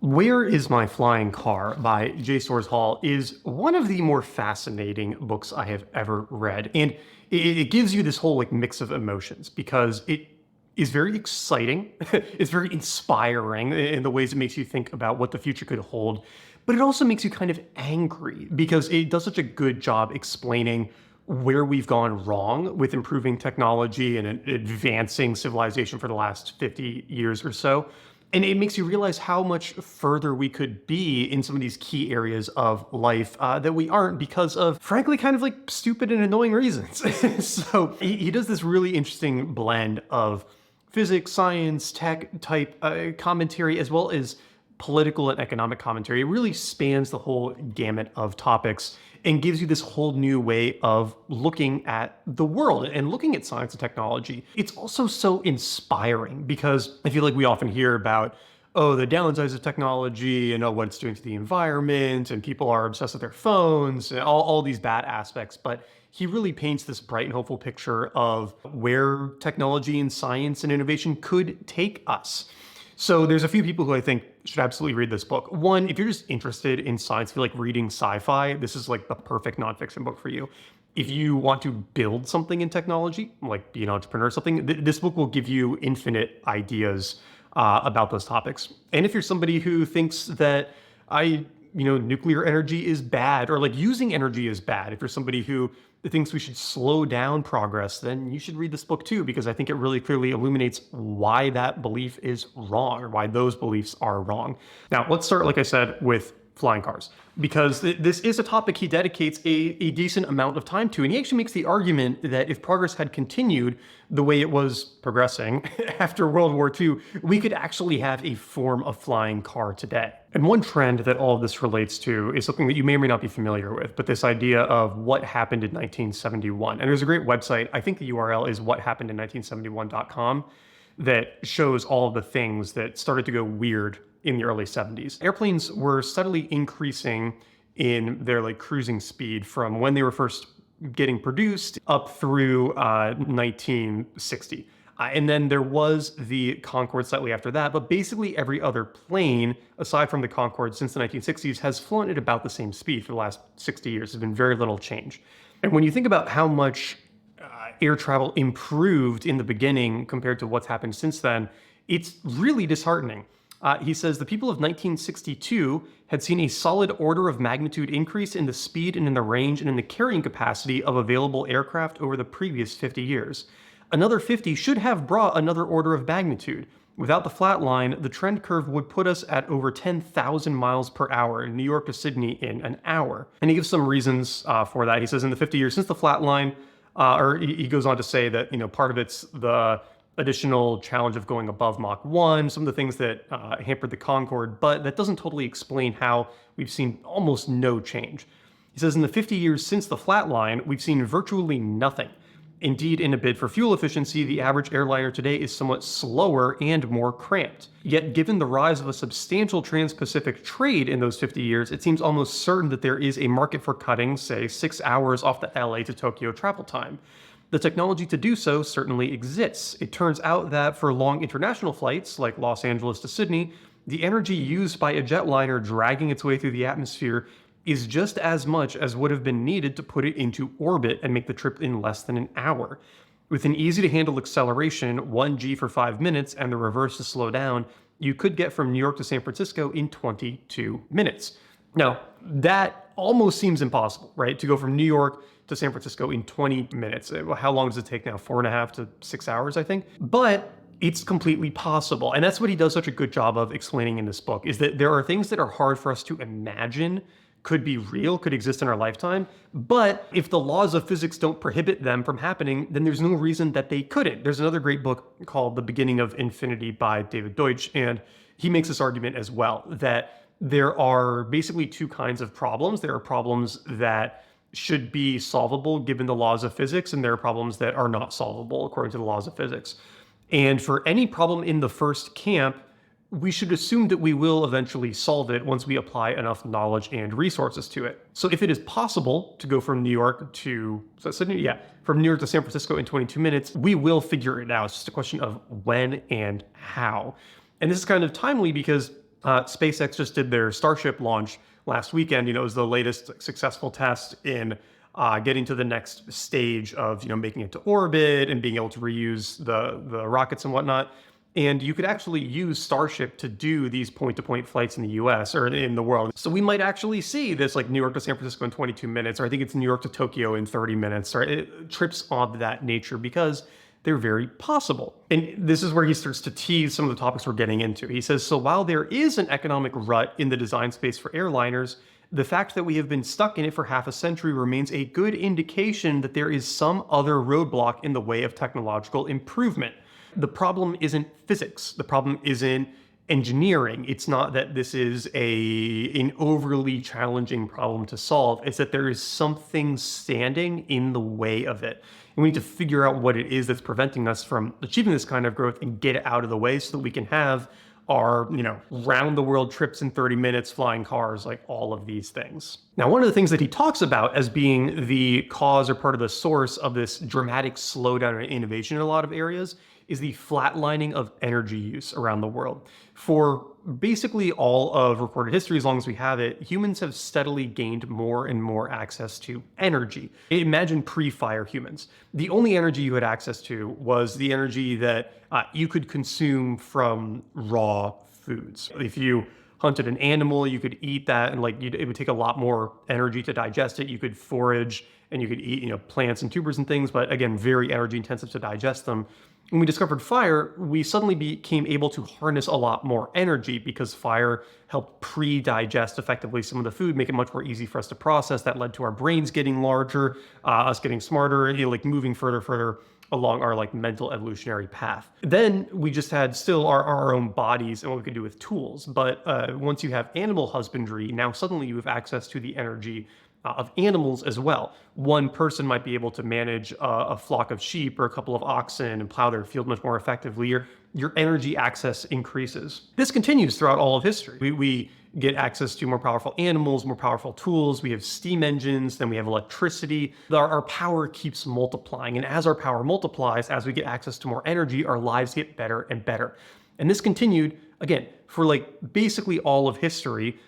Where is My Flying Car by J. Stores Hall is one of the more fascinating books I have ever read. And it gives you this whole mix of emotions because it is very exciting. It's very inspiring in the ways it makes you think about what the future could hold. But it also makes you kind of angry because it does such a good job explaining where we've gone wrong with improving technology and advancing civilization for the last 50 years or so. And it makes you realize how much further we could be in some of these key areas of life that we aren't because of, frankly, kind of stupid and annoying reasons. So he does this really interesting blend of physics, science, tech type commentary, as well as political and economic commentary. It really spans the whole gamut of topics and gives you this whole new way of looking at the world and looking at science and technology. It's also so inspiring because I feel like we often hear about, oh, the downsides of technology and what it's doing to the environment, and people are obsessed with their phones and all these bad aspects. But he really paints this bright and hopeful picture of where technology and science and innovation could take us. So there's a few people who I think should absolutely read this book. One, if you're just interested in science, feel like reading sci-fi, this is the perfect nonfiction book for you. If you want to build something in technology, like be an entrepreneur or something, this book will give you infinite ideas about those topics. And if you're somebody who thinks that nuclear energy is bad, or using energy is bad, if you're somebody who thinks we should slow down progress, then you should read this book too, because I think it really clearly illuminates why that belief is wrong, or why those beliefs are wrong. Now, let's start, like I said, with flying cars, because this is a topic he dedicates a decent amount of time to. And he actually makes the argument that if progress had continued the way it was progressing after World War II, we could actually have a form of flying car today. And one trend that all of this relates to is something that you may or may not be familiar with, but this idea of what happened in 1971. And there's a great website, I think the URL is whathappenedin1971.com, that shows all of the things that started to go weird in the early 70s. Airplanes were steadily increasing in their cruising speed from when they were first getting produced up through 1960. And then there was the Concorde slightly after that, but basically every other plane, aside from the Concorde since the 1960s, has flown at about the same speed for the last 60 years. There's been very little change. And when you think about how much air travel improved in the beginning compared to what's happened since then, it's really disheartening. He says the people of 1962 had seen a solid order of magnitude increase in the speed and in the range and in the carrying capacity of available aircraft over the previous 50 years. Another 50 should have brought another order of magnitude. Without the flat line, the trend curve would put us at over 10,000 miles per hour in New York to Sydney in an hour. And he gives some reasons for that. He says in the 50 years since the flat line, or he goes on to say that, part of it's the additional challenge of going above Mach 1, some of the things that hampered the Concorde, but that doesn't totally explain how we've seen almost no change. He says in the 50 years since the flat line, we've seen virtually nothing. Indeed, in a bid for fuel efficiency, the average airliner today is somewhat slower and more cramped. Yet, given the rise of a substantial trans-Pacific trade in those 50 years, it seems almost certain that there is a market for cutting, say, 6 hours off the LA to Tokyo travel time. The technology to do so certainly exists. It turns out that for long international flights, like Los Angeles to Sydney, the energy used by a jetliner dragging its way through the atmosphere is just as much as would have been needed to put it into orbit and make the trip in less than an hour. With an easy-to-handle acceleration, 1G for 5 minutes, and the reverse to slow down, you could get from New York to San Francisco in 22 minutes. Now, that almost seems impossible, right? To go from New York to San Francisco in 20 minutes. How long does it take now? 4.5 to 6 hours, I think. But it's completely possible. And that's what he does such a good job of explaining in this book, is that there are things that are hard for us to imagine could be real, could exist in our lifetime. But if the laws of physics don't prohibit them from happening, then there's no reason that they couldn't. There's another great book called The Beginning of Infinity by David Deutsch, and he makes this argument as well, that there are basically two kinds of problems. There are problems that should be solvable given the laws of physics, and there are problems that are not solvable according to the laws of physics. And for any problem in the first camp, we should assume that we will eventually solve it once we apply enough knowledge and resources to it. So if it is possible to go from New York to from New York to San Francisco in 22 minutes, we will figure it out. It's just a question of when and how. And this is kind of timely because SpaceX just did their Starship launch last weekend. It was the latest successful test in getting to the next stage of, making it to orbit and being able to reuse the rockets and whatnot. And you could actually use Starship to do these point-to-point flights in the US or in the world. So we might actually see this like New York to San Francisco in 22 minutes, or I think it's New York to Tokyo in 30 minutes, or trips of that nature, because they're very possible. And this is where he starts to tease some of the topics we're getting into. He says, so while there is an economic rut in the design space for airliners, the fact that we have been stuck in it for half a century remains a good indication that there is some other roadblock in the way of technological improvement. The problem isn't physics. The problem isn't engineering. It's not that this is an overly challenging problem to solve. It's that there is something standing in the way of it. And we need to figure out what it is that's preventing us from achieving this kind of growth and get it out of the way so that we can have our, round the world trips in 30 minutes, flying cars, like all of these things. Now, one of the things that he talks about as being the cause or part of the source of this dramatic slowdown in innovation in a lot of areas is the flatlining of energy use around the world. For basically all of recorded history, as long as we have it, humans have steadily gained more and more access to energy. Imagine pre-fire humans. The only energy you had access to was the energy that you could consume from raw foods. If you hunted an animal, you could eat that, and it would take a lot more energy to digest it. You could forage and you could eat, plants and tubers and things, but again, very energy intensive to digest them. When we discovered fire, we suddenly became able to harness a lot more energy because fire helped pre-digest effectively some of the food, make it much more easy for us to process. That led to our brains getting larger, us getting smarter, moving further along our mental evolutionary path. Then we just had still our own bodies and what we could do with tools. But once you have animal husbandry, now suddenly you have access to the energy of animals as well. One person might be able to manage a flock of sheep or a couple of oxen and plow their field much more effectively. Your energy access increases. This continues throughout all of history. We get access to more powerful animals, more powerful tools. We have steam engines, then we have electricity. Our power keeps multiplying. And as our power multiplies, as we get access to more energy, our lives get better and better. And this continued, again, for basically all of history,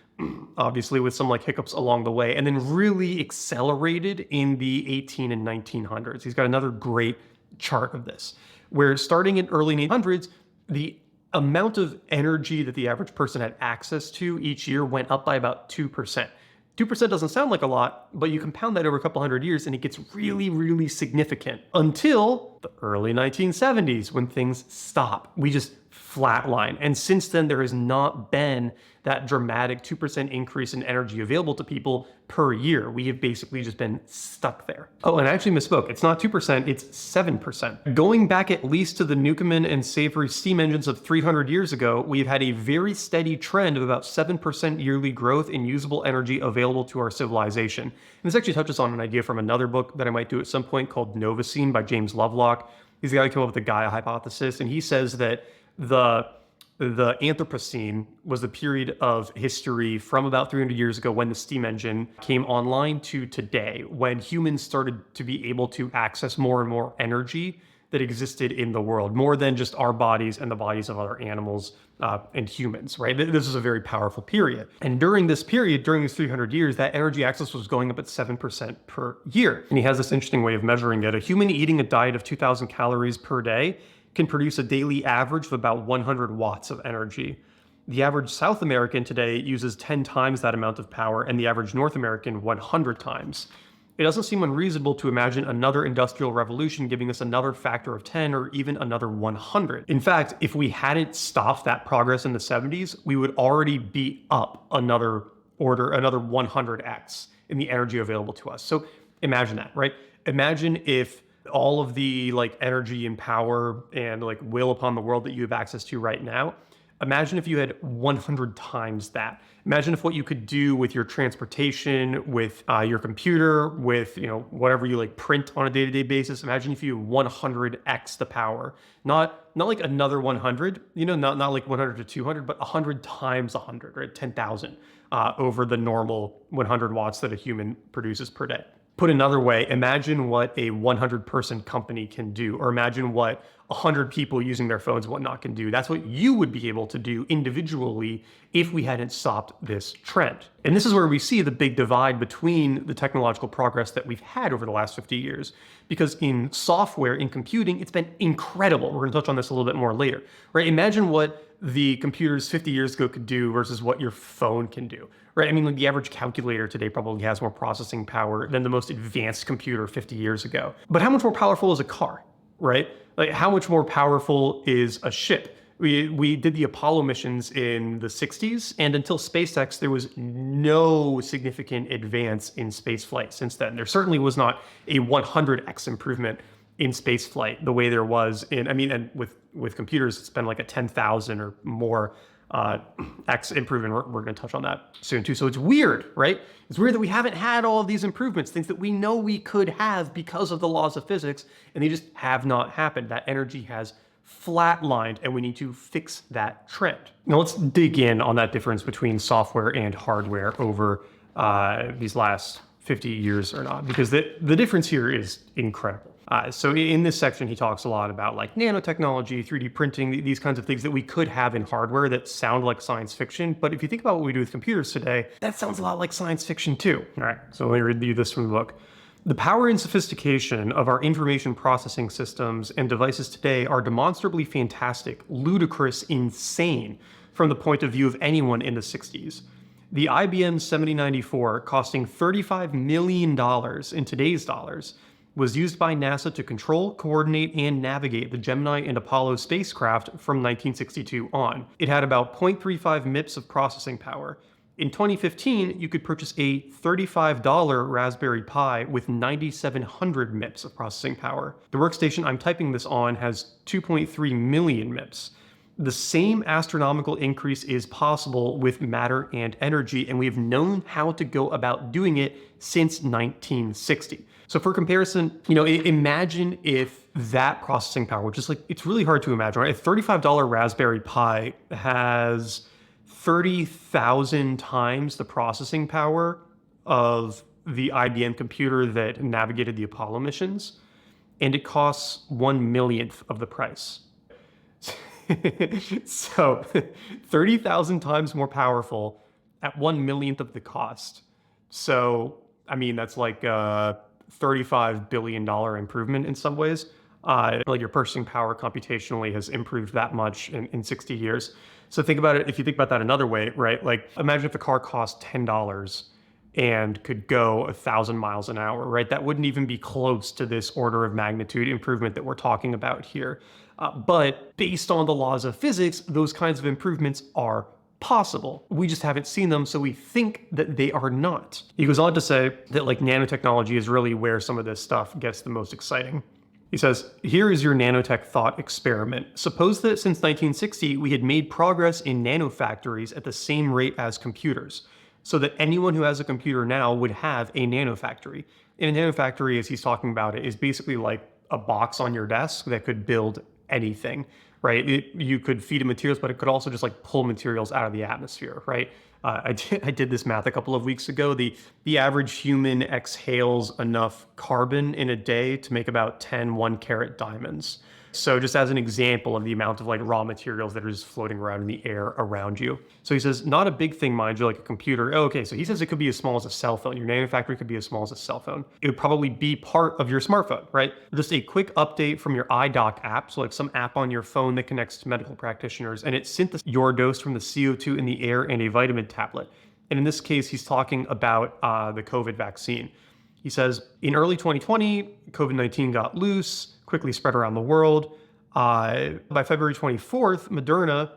obviously with some hiccups along the way, and then really accelerated in the 18 and 1900s. He's got another great chart of this, where starting in early 1800s, the amount of energy that the average person had access to each year went up by about 2%. 2% doesn't sound like a lot, but you compound that over a couple hundred years and it gets really, really significant until the early 1970s when things stop. We just flatline. And since then, there has not been that dramatic 2% increase in energy available to people per year. We have basically just been stuck there. Oh, and I actually misspoke. It's not 2%, it's 7%. Going back at least to the Newcomen and Savory steam engines of 300 years ago, we've had a very steady trend of about 7% yearly growth in usable energy available to our civilization. And this actually touches on an idea from another book that I might do at some point called Novacene by James Lovelock. He's the guy who came up with the Gaia hypothesis, and he says that the Anthropocene was the period of history from about 300 years ago when the steam engine came online to today, when humans started to be able to access more and more energy that existed in the world, more than just our bodies and the bodies of other animals and humans, right? This is a very powerful period. And during this period, during these 300 years, that energy access was going up at 7% per year. And he has this interesting way of measuring it. A human eating a diet of 2,000 calories per day can produce a daily average of about 100 watts of energy. The average South American today uses 10 times that amount of power, and the average North American 100 times. It doesn't seem unreasonable to imagine another industrial revolution giving us another factor of 10 or even another 100. In fact, if we hadn't stopped that progress in the 70s, we would already be up another 100x in the energy available to us. So imagine that, right? Imagine if all of the energy and power and will upon the world that you have access to right now, imagine if you had 100 times that. Imagine if what you could do with your transportation, with your computer, with whatever you print on a day-to-day basis. Imagine if you 100x the power, not like another 100, not like 100 to 200, but 100 times 100, right? 10,000 over the normal 100 watts that a human produces per day. Put another way, imagine what a 100-person company can do, or imagine what 100 people using their phones and whatnot can do. That's what you would be able to do individually if we hadn't stopped this trend. And this is where we see the big divide between the technological progress that we've had over the last 50 years. Because in software, in computing, it's been incredible. We're going to touch on this a little bit more later, right? Imagine what the computers 50 years ago could do versus what your phone can do, right? I mean, like the average calculator today probably has more processing power than the most advanced computer 50 years ago. But how much more powerful is a car, right? Like how much more powerful is a ship? We did the Apollo missions in the 60s, and until SpaceX, there was no significant advance in space flight since then. There certainly was not a 100x improvement in space flight the way there was in, I mean, and with computers, it's been like a 10,000 or more X improvement. We're going to touch on that soon too. So it's weird, right? It's weird that we haven't had all of these improvements, things that we know we could have because of the laws of physics, and they just have not happened. That energy has flatlined, and we need to fix that trend. Now let's dig in on that difference between software and hardware over these last 50 years or not, because the difference here is incredible. So in this section, he talks a lot about like nanotechnology, 3D printing, these kinds of things that we could have in hardware that sound like science fiction. But if you think about what we do with computers today, that sounds a lot like science fiction too. All right, so let me read you this from the book. The power and sophistication of our information processing systems and devices today are demonstrably fantastic, ludicrous, insane from the point of view of anyone in the 60s. The IBM 7094, costing $35 million in today's dollars, was used by NASA to control, coordinate, and navigate the Gemini and Apollo spacecraft from 1962 on. It had about 0.35 MIPS of processing power. In 2015, you could purchase a $35 Raspberry Pi with 9,700 MIPS of processing power. The workstation I'm typing this on has 2.3 million MIPS. The same astronomical increase is possible with matter and energy, and we have known how to go about doing it since 1960. So for comparison, you know, imagine if that processing power, which is like, it's really hard to imagine, right? A $35 Raspberry Pi has 30,000 times the processing power of the IBM computer that navigated the Apollo missions, and it costs 1/1,000,000th of the price. So 30,000 times more powerful at 1/1,000,000th of the cost. So, I mean, that's like $35 billion improvement in some ways. Like your purchasing power computationally has improved that much in 60 years. So think about it, if you think about that another way, right? Like imagine if a car cost $10 and could go 1,000 miles an hour, right? That wouldn't even be close to this order of magnitude improvement that we're talking about here. But based on the laws of physics, those kinds of improvements are possible. We just haven't seen them, so we think that they are not. He goes on to say that like nanotechnology is really where some of this stuff gets the most exciting. He says, here is your nanotech thought experiment. Suppose that since 1960, we had made progress in nanofactories at the same rate as computers, so that anyone who has a computer now would have a nanofactory. And a nanofactory, as he's talking about it, is basically like a box on your desk that could build anything, right? You could feed it materials, but it could also just like pull materials out of the atmosphere, right? I did this math a couple of weeks ago. The average human exhales enough carbon in a day to make about 10 1-carat diamonds. So just as an example of the amount of like raw materials that are just floating around in the air around you. So he says, not a big thing, mind you, like a computer. Oh, okay, so he says it could be as small as a cell phone. Your nanofactory could be as small as a cell phone. It would probably be part of your smartphone, right? Just a quick update from your iDoc app, so like some app on your phone that connects to medical practitioners, and it synthesizes your dose from the CO2 in the air and a vitamin tablet. And in this case, he's talking about the COVID vaccine. He says, in early 2020, COVID-19 got loose, quickly spread around the world. By February 24th, Moderna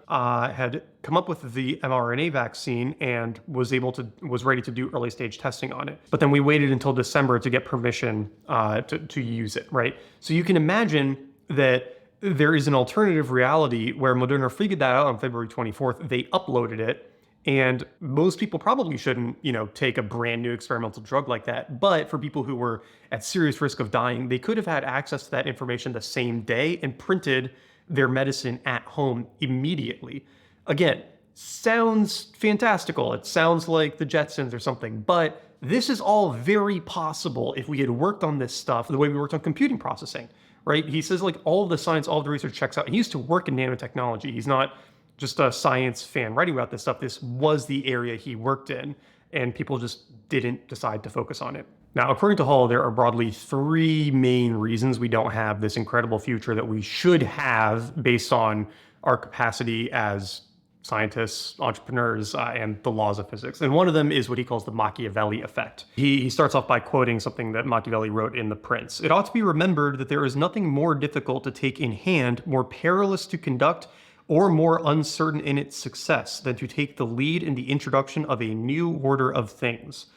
had come up with the mRNA vaccine and was ready to do early stage testing on it. But then we waited until December to get permission to use it, right? So you can imagine that there is an alternative reality where Moderna figured that out on February 24th. They uploaded it. And most people probably shouldn't, take a brand new experimental drug like that. But for people who were at serious risk of dying, they could have had access to that information the same day and printed their medicine at home immediately. Again, sounds fantastical. It sounds like the Jetsons or something, but this is all very possible if we had worked on this stuff the way we worked on computing processing, right? He says like all of the science, all of the research checks out. He used to work in nanotechnology. He's not just a science fan writing about this stuff. This was the area he worked in, and people just didn't decide to focus on it. Now, according to Hall, there are broadly three main reasons we don't have this incredible future that we should have based on our capacity as scientists, entrepreneurs, and the laws of physics. And one of them is what he calls the Machiavelli Effect. He starts off by quoting something that Machiavelli wrote in The Prince. "It ought to be remembered that there is nothing more difficult to take in hand, more perilous to conduct, or more uncertain in its success than to take the lead in the introduction of a new order of things.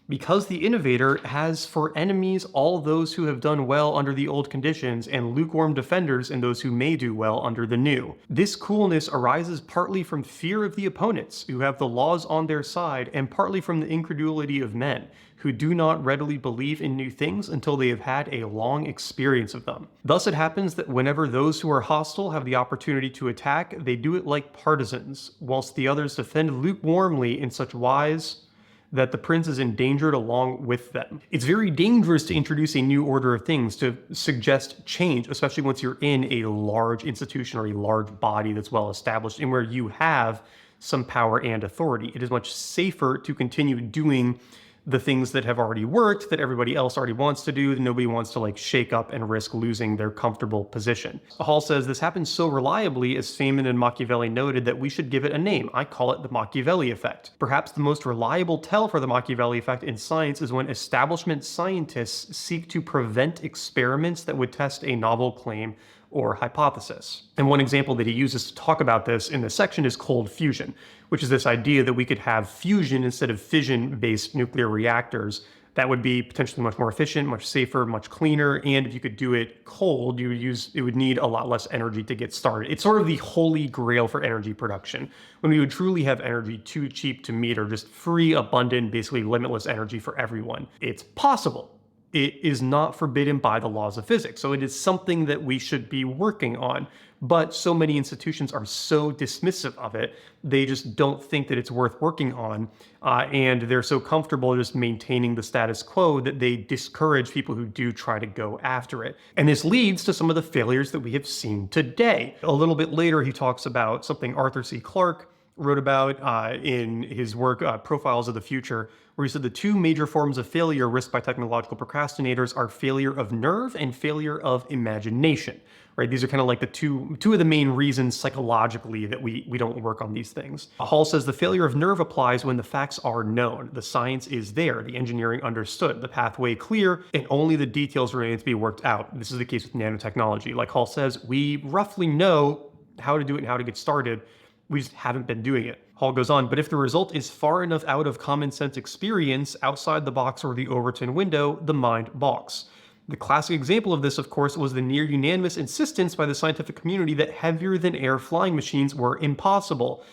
Because the innovator has for enemies all those who have done well under the old conditions, and lukewarm defenders in those who may do well under the new. This coolness arises partly from fear of the opponents, who have the laws on their side, and partly from the incredulity of men, who do not readily believe in new things until they have had a long experience of them. Thus it happens that whenever those who are hostile have the opportunity to attack, they do it like partisans, whilst the others defend lukewarmly in such wise that the prince is endangered along with them." It's very dangerous to introduce a new order of things, to suggest change, especially once you're in a large institution or a large body that's well established and where you have some power and authority. It is much safer to continue doing the things that have already worked, that everybody else already wants to do, that nobody wants to like shake up and risk losing their comfortable position. Hall says this happens so reliably, as Feynman and Machiavelli noted, that we should give it a name. I call it the Machiavelli Effect. Perhaps the most reliable tell for the Machiavelli Effect in science is when establishment scientists seek to prevent experiments that would test a novel claim or hypothesis. And one example that he uses to talk about this in this section is cold fusion, which is this idea that we could have fusion instead of fission-based nuclear reactors that would be potentially much more efficient, much safer, much cleaner, and if you could do it cold, it would need a lot less energy to get started. It's sort of the holy grail for energy production, when we would truly have energy too cheap to meet, or just free, abundant, basically limitless energy for everyone. It's possible. It is not forbidden by the laws of physics, so it is something that we should be working on. But so many institutions are so dismissive of it, they just don't think that it's worth working on, and they're so comfortable just maintaining the status quo that they discourage people who do try to go after it. And this leads to some of the failures that we have seen today. A little bit later, he talks about something Arthur C. Clarke wrote about in his work, Profiles of the Future, where he said the two major forms of failure risked by technological procrastinators are failure of nerve and failure of imagination, right? These are kind of like the two of the main reasons psychologically that we don't work on these things. Hall says the failure of nerve applies when the facts are known, the science is there, the engineering understood, the pathway clear, and only the details remain to be worked out. This is the case with nanotechnology. Like Hall says, we roughly know how to do it and how to get started. We just haven't been doing it. Hall goes on, but if the result is far enough out of common sense experience, outside the box or the Overton window, the mind balks. The classic example of this, of course, was the near unanimous insistence by the scientific community that heavier than air flying machines were impossible,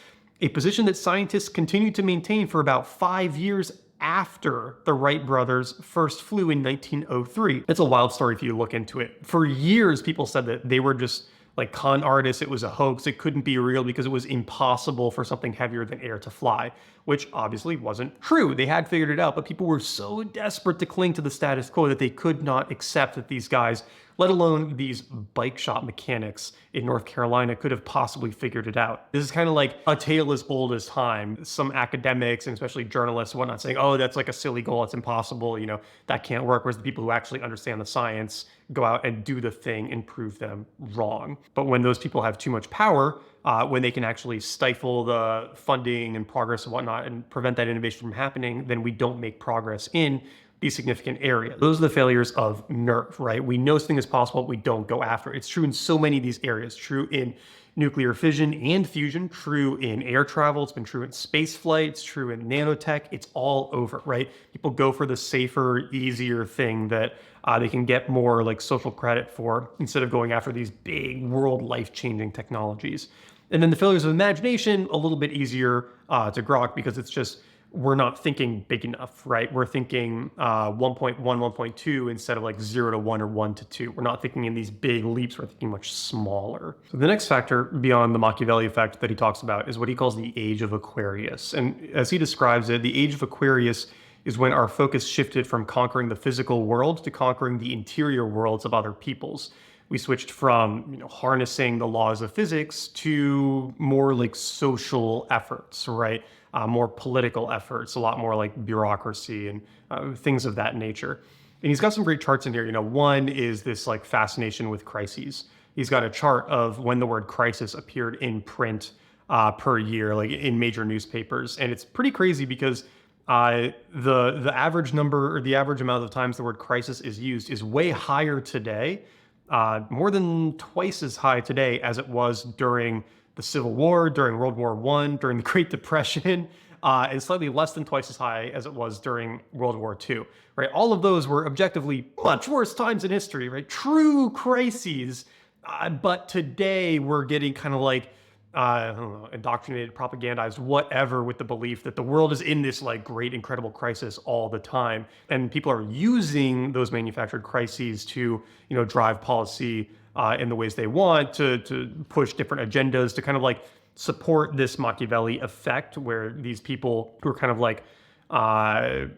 a position that scientists continued to maintain for about 5 years after the Wright brothers first flew in 1903. It's a wild story if you look into it. For years, people said that they were just like con artists, it was a hoax, it couldn't be real because it was impossible for something heavier than air to fly, which obviously wasn't true. They had figured it out, but people were so desperate to cling to the status quo that they could not accept that these guys, let alone these bike shop mechanics in North Carolina, could have possibly figured it out. This is kind of like a tale as old as time. Some academics and especially journalists and whatnot saying, oh, that's like a silly goal, it's impossible, that can't work. Whereas the people who actually understand the science go out and do the thing and prove them wrong. But when those people have too much power, when they can actually stifle the funding and progress and whatnot and prevent that innovation from happening, then we don't make progress in these significant areas. Those are the failures of nerve, right? We know something is possible, we don't go after it. It's true in so many of these areas, true in nuclear fission and fusion, true in air travel, it's been true in space flight, it's true in nanotech, it's all over, right? People go for the safer, easier thing that they can get more like social credit for instead of going after these big world life-changing technologies. And then the failures of imagination, a little bit easier to grok because it's just we're not thinking big enough, right? We're thinking 1.1, 1.2 instead of like 0 to 1 or 1 to 2. We're not thinking in these big leaps, we're thinking much smaller. So the next factor beyond the Machiavelli effect that he talks about is what he calls the Age of Aquarius. And as he describes it, the Age of Aquarius is when our focus shifted from conquering the physical world to conquering the interior worlds of other peoples. We switched from, harnessing the laws of physics to more like social efforts, right? More political efforts, a lot more like bureaucracy and things of that nature. And he's got some great charts in here. One is this like fascination with crises. He's got a chart of when the word crisis appeared in print per year, like in major newspapers, and it's pretty crazy because the average number or the average amount of times the word crisis is used is way higher today, more than twice as high today as it was during the Civil War, during World War I, during the Great Depression, and slightly less than twice as high as it was during World War II, right? All of those were objectively much worse times in history, right? True crises. But today we're getting kind of like, I don't know, indoctrinated, propagandized, whatever, with the belief that the world is in this like great, incredible crisis all the time. And people are using those manufactured crises to, drive policy in the ways they want, to push different agendas, to kind of like support this Machiavelli effect where these people who are kind of like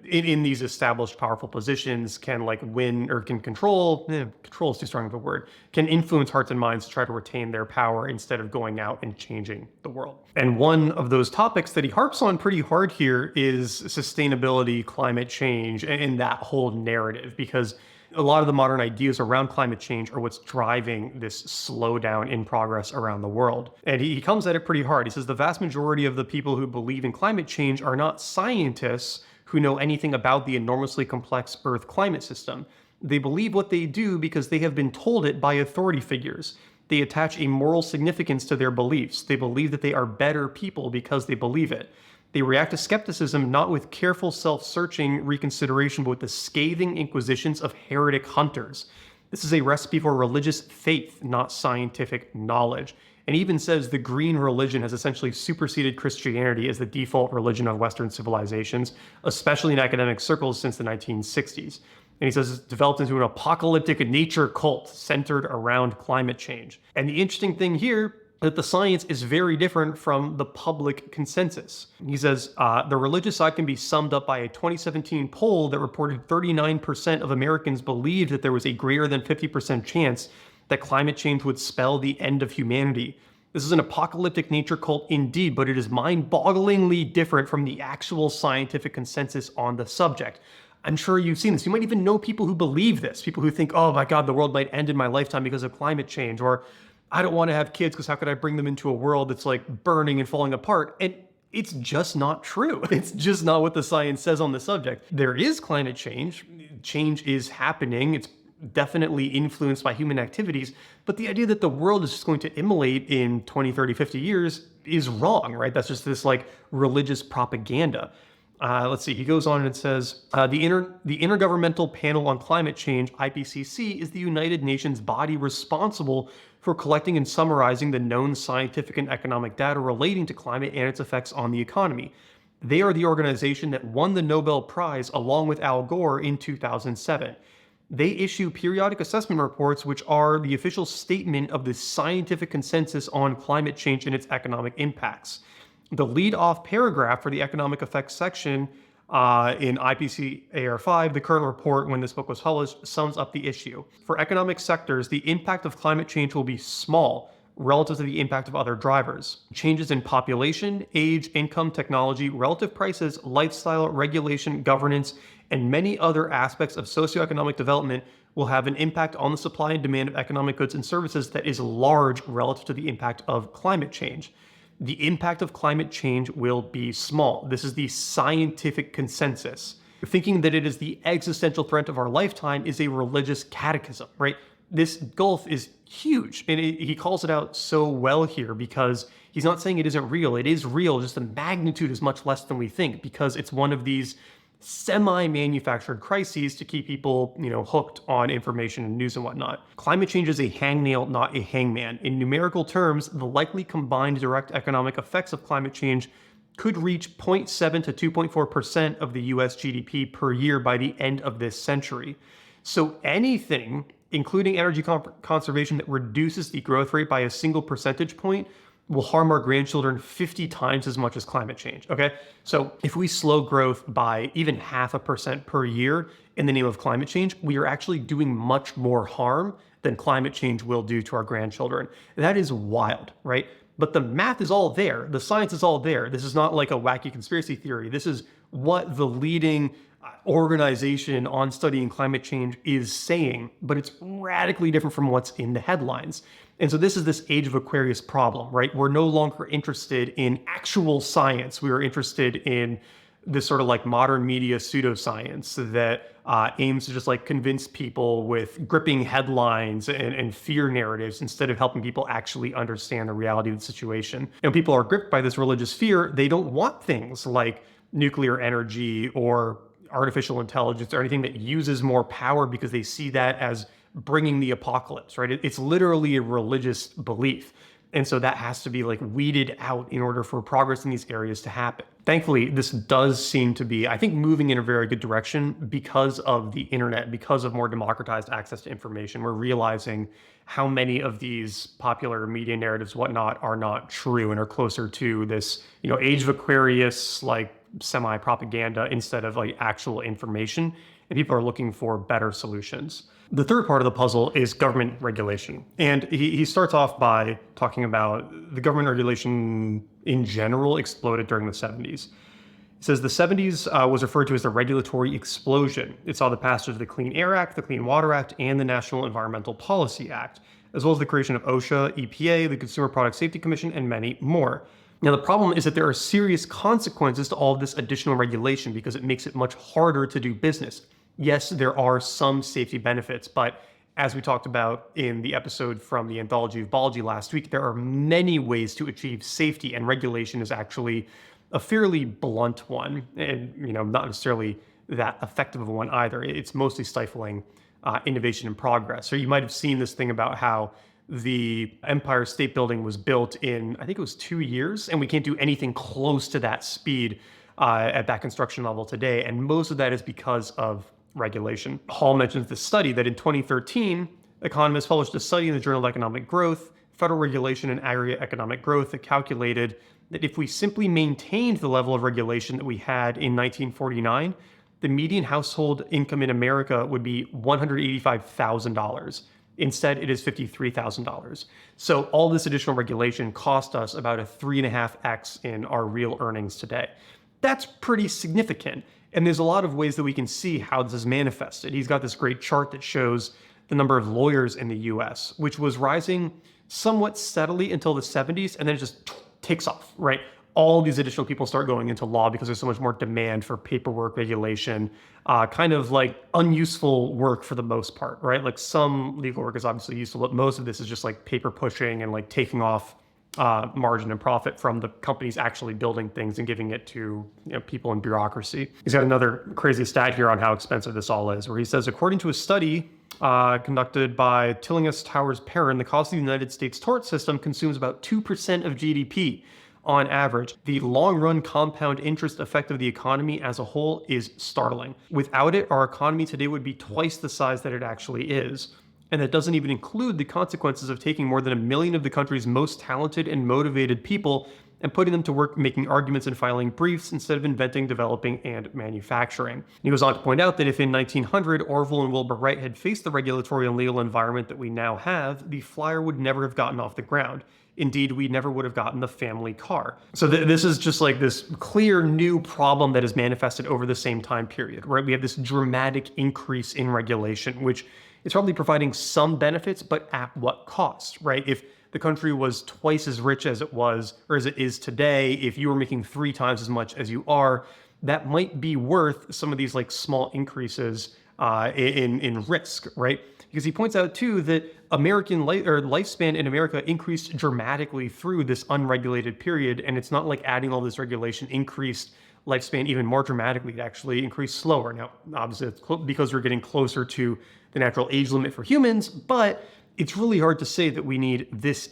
in these established powerful positions can like win or can control is too strong of a word, can influence hearts and minds to try to retain their power instead of going out and changing the world. And one of those topics that he harps on pretty hard here is sustainability, climate change, and that whole narrative, because a lot of the modern ideas around climate change are what's driving this slowdown in progress around the world. And he comes at it pretty hard. He says the vast majority of the people who believe in climate change are not scientists who know anything about the enormously complex Earth climate system. They believe what they do because they have been told it by authority figures. They attach a moral significance to their beliefs. They believe that they are better people because they believe it. They react to skepticism not with careful self-searching reconsideration, but with the scathing inquisitions of heretic hunters. This is a recipe for religious faith, not scientific knowledge. And he even says the green religion has essentially superseded Christianity as the default religion of Western civilizations, especially in academic circles since the 1960s. And he says it's developed into an apocalyptic nature cult centered around climate change. And the interesting thing here that the science is very different from the public consensus. He says the religious side can be summed up by a 2017 poll that reported 39% of Americans believed that there was a greater than 50% chance that climate change would spell the end of humanity. This is an apocalyptic nature cult indeed, but it is mind-bogglingly different from the actual scientific consensus on the subject. I'm sure you've seen this. You might even know people who believe this, people who think, oh my God, the world might end in my lifetime because of climate change, or I don't want to have kids because how could I bring them into a world that's like burning and falling apart? And it's just not true. It's just not what the science says on the subject. There is climate change. Change is happening. It's definitely influenced by human activities. But the idea that the world is just going to immolate in 20, 30, 50 years is wrong, right? That's just this like religious propaganda. Let's see, he goes on and says, the Intergovernmental Panel on Climate Change, IPCC, is the United Nations body responsible for collecting and summarizing the known scientific and economic data relating to climate and its effects on the economy. They are the organization that won the Nobel Prize along with Al Gore in 2007. They issue periodic assessment reports, which are the official statement of the scientific consensus on climate change and its economic impacts. The lead-off paragraph for the economic effects section in IPCC AR5, the current report when this book was published, sums up the issue. For economic sectors, the impact of climate change will be small relative to the impact of other drivers. Changes in population, age, income, technology, relative prices, lifestyle, regulation, governance, and many other aspects of socioeconomic development will have an impact on the supply and demand of economic goods and services that is large relative to the impact of climate change. The impact of climate change will be small. This is the scientific consensus. Thinking that it is the existential threat of our lifetime is a religious catechism, right? This gulf is huge, and he calls it out so well here because he's not saying it isn't real. It is real, just the magnitude is much less than we think because it's one of these semi-manufactured crises to keep people, hooked on information and news and whatnot. Climate change is a hangnail, not a hangman. In numerical terms, the likely combined direct economic effects of climate change could reach 0.7 to 2.4% of the US GDP per year by the end of this century. So anything, including energy conservation, that reduces the growth rate by a single percentage point will harm our grandchildren 50 times as much as climate change, okay? So if we slow growth by even 0.5% per year in the name of climate change, we are actually doing much more harm than climate change will do to our grandchildren. That is wild, right? But the math is all there. The science is all there. This is not like a wacky conspiracy theory. This is what the leading organization on studying climate change is saying, but it's radically different from what's in the headlines. And so this is this Age of Aquarius problem, right? We're no longer interested in actual science. We are interested in this sort of like modern media pseudoscience that aims to just like convince people with gripping headlines and fear narratives instead of helping people actually understand the reality of the situation. And people are gripped by this religious fear. They don't want things like nuclear energy or artificial intelligence or anything that uses more power because they see that as bringing the apocalypse, right? It's literally a religious belief. And so that has to be like weeded out in order for progress in these areas to happen. Thankfully, this does seem to be, I think, moving in a very good direction because of the internet, because of more democratized access to information. We're realizing how many of these popular media narratives, whatnot, are not true and are closer to this, Age of Aquarius, like semi-propaganda instead of like actual information. And people are looking for better solutions. The third part of the puzzle is government regulation. And he starts off by talking about the government regulation in general exploded during the 70s. He says the 70s was referred to as the regulatory explosion. It saw the passage of the Clean Air Act, the Clean Water Act, and the National Environmental Policy Act, as well as the creation of OSHA, EPA, the Consumer Product Safety Commission, and many more. Now, the problem is that there are serious consequences to all of this additional regulation because it makes it much harder to do business. Yes, there are some safety benefits, but as we talked about in the episode from the Anthology of Biology last week, there are many ways to achieve safety, and regulation is actually a fairly blunt one, and not necessarily that effective of a one either. It's mostly stifling innovation and progress. So you might have seen this thing about how the Empire State Building was built in, I think it was 2 years, and we can't do anything close to that speed at that construction level today. And most of that is because of regulation. Hall mentions this study that in 2013, economists published a study in the Journal of Economic Growth, Federal Regulation and Aggregate Economic Growth, that calculated that if we simply maintained the level of regulation that we had in 1949, the median household income in America would be $185,000. Instead, it is $53,000. So all this additional regulation cost us about a 3.5x in our real earnings today. That's pretty significant. And there's a lot of ways that we can see how this is manifested. He's got this great chart that shows the number of lawyers in the US, which was rising somewhat steadily until the 70s, and then it just takes off, right? All these additional people start going into law because there's so much more demand for paperwork regulation, kind of like unuseful work for the most part, right? Like some legal work is obviously useful, but most of this is just like paper pushing and like taking off margin and profit from the companies actually building things and giving it to people in bureaucracy. He's got another crazy stat here on how expensive this all is, where he says, according to a study conducted by Tillinghast Towers Perrin, the cost of the United States tort system consumes about 2% of GDP. On average, the long-run compound interest effect of the economy as a whole is startling. Without it, our economy today would be twice the size that it actually is. And that doesn't even include the consequences of taking more than 1 million of the country's most talented and motivated people and putting them to work making arguments and filing briefs instead of inventing, developing, and manufacturing. He goes on to point out that if in 1900 Orville and Wilbur Wright had faced the regulatory and legal environment that we now have, the flyer would never have gotten off the ground. Indeed, we never would have gotten the family car. So this is just like this clear new problem that is manifested over the same time period, right? We have this dramatic increase in regulation, which is probably providing some benefits, but at what cost, right? If the country was twice as rich as it was, or as it is today, if you were making 3 times as much as you are, that might be worth some of these like small increases in risk, right? Because he points out too that American lifespan in America increased dramatically through this unregulated period, and it's not like adding all this regulation increased lifespan even more dramatically. It actually increased slower. Now, obviously, it's because we're getting closer to the natural age limit for humans, but it's really hard to say that we need this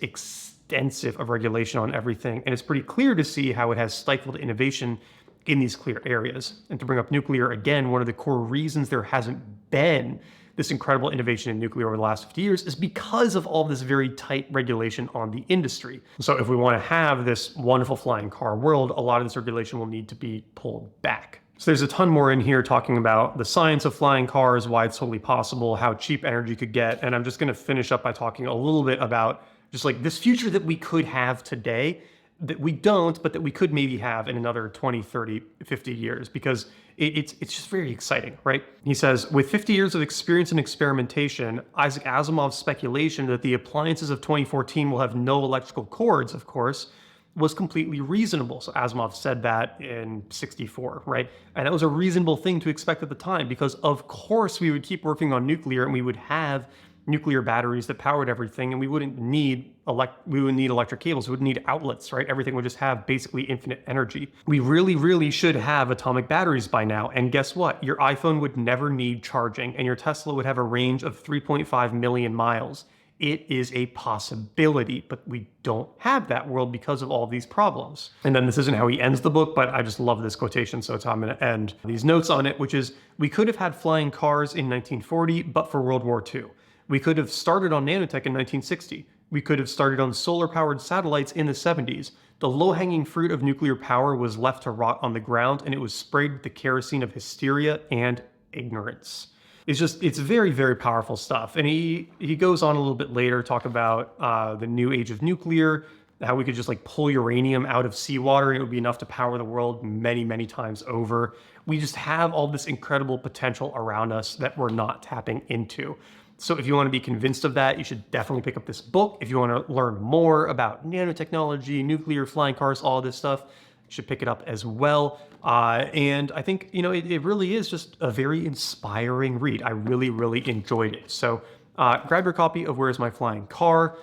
extensive of regulation on everything, and it's pretty clear to see how it has stifled innovation in these clear areas. And to bring up nuclear again, one of the core reasons there hasn't been this incredible innovation in nuclear over the last 50 years is because of all this very tight regulation on the industry. So if we want to have this wonderful flying car world, a lot of this regulation will need to be pulled back. So there's a ton more in here talking about the science of flying cars, why it's totally possible, how cheap energy could get. And I'm just going to finish up by talking a little bit about just like this future that we could have today that we don't, but that we could maybe have in another 20, 30, 50 years, because it's just very exciting, right? He says, with 50 years of experience in experimentation, Isaac Asimov's speculation that the appliances of 2014 will have no electrical cords, of course, was completely reasonable. So Asimov said that in 64, right? And that was a reasonable thing to expect at the time, because of course we would keep working on nuclear and we would have nuclear batteries that powered everything, and we wouldn't need electric cables, we wouldn't need outlets, right? Everything would just have basically infinite energy. We really should have atomic batteries by now, and guess what? Your iPhone would never need charging, and your Tesla would have a range of 3.5 million miles. It is a possibility, but we don't have that world because of all these problems. And then this isn't how he ends the book, but I just love this quotation, so it's how I'm going to end these notes on it, which is, we could have had flying cars in 1940, but for World War II. We could have started on nanotech in 1960. We could have started on solar-powered satellites in the 70s. The low-hanging fruit of nuclear power was left to rot on the ground, and it was sprayed with the kerosene of hysteria and ignorance. It's very powerful stuff. And he goes on a little bit later, talk about the new age of nuclear, how we could just like pull uranium out of seawater and it would be enough to power the world many times over. We just have all this incredible potential around us that we're not tapping into. So if you want to be convinced of that, you should definitely pick up this book. If you want to learn more about nanotechnology, nuclear, flying cars, all this stuff, you should pick it up as well. And I think, it really is just a very inspiring read. I really enjoyed it. So grab your copy of Where's My Flying Car,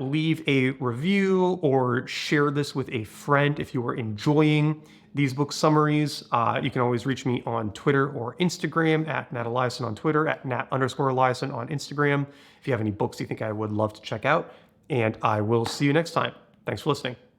leave a review or share this with a friend if you are enjoying these book summaries. You can always reach me on Twitter or Instagram at Nat Eliason on Twitter, at Nat_Eliason on Instagram, if you have any books you think I would love to check out. And I will see you next time. Thanks for listening.